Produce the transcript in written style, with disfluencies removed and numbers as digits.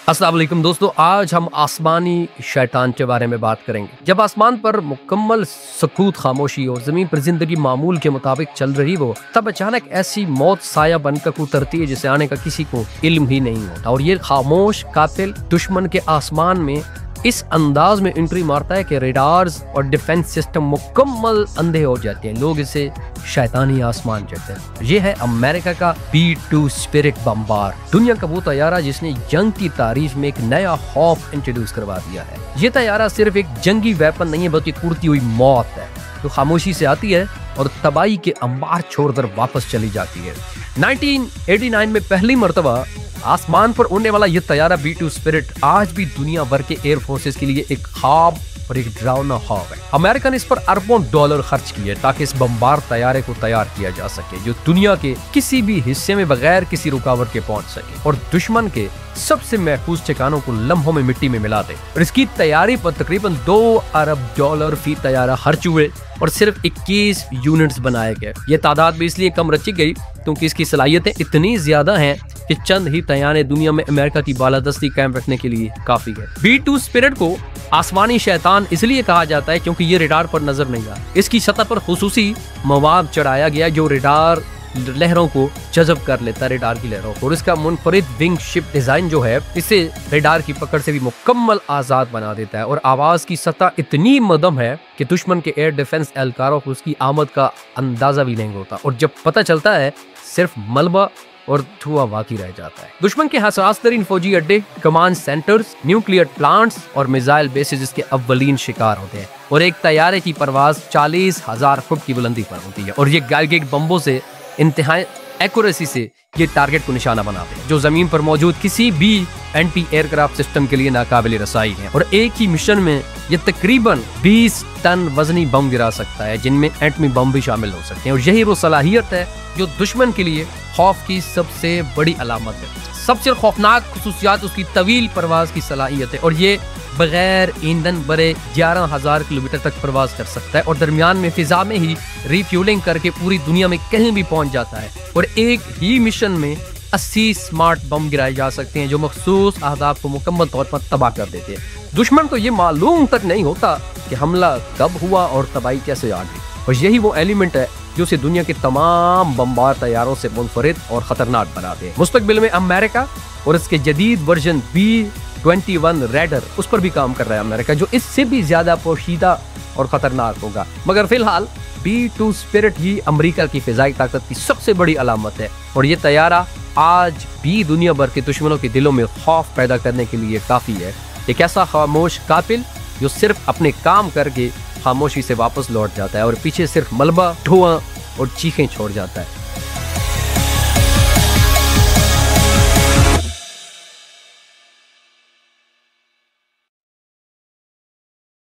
अस्सलाम वालेकुम दोस्तों, आज हम आसमानी शैतान के बारे में बात करेंगे। जब आसमान पर मुकम्मल सकूत, खामोशी और ज़मीन पर जिंदगी मामूल के मुताबिक चल रही हो, तब अचानक ऐसी मौत साया बनकर उतरती है जिसे आने का किसी को इल्म ही नहीं होता। और ये खामोश कातिल दुश्मन के आसमान में इस अंदाज में एंट्री मारता है कि रडार्स और डिफेंस सिस्टम मुकम्मल अंधे हो जाते हैं। लोग इसे शैतानी आसमान कहते हैं। ये है अमेरिका का B-2 स्पिरिट बम्बार, दुनिया का वो तैयारा जिसने जंग की तारीख में एक नया खौफ इंट्रोड्यूस करवा दिया है। ये तैयारा सिर्फ एक जंगी वेपन नहीं है, बल्कि उड़ती हुई मौत है जो खामोशी से आती है और तबाही के अंबार छोड़कर वापस चली जाती है। 1989 में पहली मर्तबा आसमान पर उड़ने वाला यह तैयारा B-2 स्पिरिट आज भी दुनिया भर के एयर फोर्सेस के लिए एक ख्वाब और एक डरावना ख्वाब है। अमेरिका ने इस पर अरबों डॉलर खर्च किए ताकि इस बम्बार तैयारे को तैयार किया जा सके, जो दुनिया के किसी भी हिस्से में बगैर किसी रुकावट के पहुंच सके और दुश्मन के सबसे महफूज ठिकानों को लम्हों में मिट्टी में मिला दे। और इसकी तैयारी पर तकरीबन $2 अरब फी तैयारा खर्च हुए और सिर्फ 21 यूनिट्स बनाए गए। ये तादाद भी इसलिए कम रची गई क्योंकि इसकी सलाहियतें इतनी ज्यादा हैं कि चंद ही तैयारे दुनिया में अमेरिका की बालादस्ती कायम रखने के लिए काफी है। B-2 स्पिरिट को आसमानी शैतान इसलिए कहा जाता है क्योंकि ये रडार पर नजर नहीं आता। इसकी सतह पर खुसूसी मवाद चढ़ाया गया जो रडार लहरों को जज़ब कर लेता है, रडार की लहरों को। और इसका मुनफरिद विंग शिप डिजाइन जो है इसे रडार की पकड़ से भी मुकम्मल आजाद बना देता है। और आवाज की सतह इतनी मदम है कि दुश्मन के एयर डिफेंस एहलकारों को उसकी आमद का अंदाजा भी नहीं होता, और जब पता चलता है सिर्फ मलबा और धुआं बाकी रह जाता है। दुश्मन के हसास तरीन फौजी अड्डे, कमांड सेंटर्स, न्यूक्लियर प्लांट्स और मिसाइल बेसिस इसके अव्वलीन शिकार होते हैं। और एक तैयारे की परवाज 40,000 फुट की बुलंदी पर होती है और ये गाइडेड बम्बों से इंतहाई एक्यूरेसी से ये टारगेट को निशाना बनाते हैं, जो जमीन पर मौजूद किसी भी एंटी एयरक्राफ्ट सिस्टम के लिए नाकाबिल रसाई है। और एक ही मिशन में ये तकरीबन 20 टन वजनी बम गिरा सकता है, जिनमें एटमी बम भी शामिल हो सकते हैं। और यही वो सलाहियत है जो दुश्मन के लिए खौफ की सबसे बड़ी अलामत है। सबसे खौफनाक खुसूसियात उसकी तवील परवाज की सलाहियत है, और ये बगैर ईंधन भरे 11,000 किलोमीटर तक परवाज कर सकता है और दरमियान में फिजा में ही रिफ्यूलिंग करके पूरी दुनिया में कहीं भी पहुंच जाता है। और एक ही मिशन में 80 स्मार्ट बम गिराए जा सकते हैं जो मखसूस अहदाफ को मुकम्मल तौर पर तबाह कर देते हैं। दुश्मन को ये मालूम तक नहीं होता कि हमला कब हुआ और तबाही कैसे आ गई। और यही वो एलिमेंट है जो उसे दुनिया के तमाम बम्बार तैयारों से मुनफरिद और खतरनाक बनाते हैं। मुस्तकबिल में अमेरिका और इसके जदीद वर्जन B-21 रैडर उस पर भी काम कर रहा है अमेरिका, जो इससे भी ज्यादा पोशीदा और खतरनाक होगा। मगर फिलहाल B-2 स्पिरिट ही अमेरिका की फिजाई ताकत की सबसे बड़ी अलामत है। और ये तैयारा आज भी दुनिया भर के दुश्मनों के दिलों में खौफ पैदा करने के लिए काफी है। एक ऐसा खामोश कातिल जो सिर्फ अपने काम करके खामोशी से वापस लौट जाता है और पीछे सिर्फ मलबा, धुआं और चीखें छोड़ जाता है।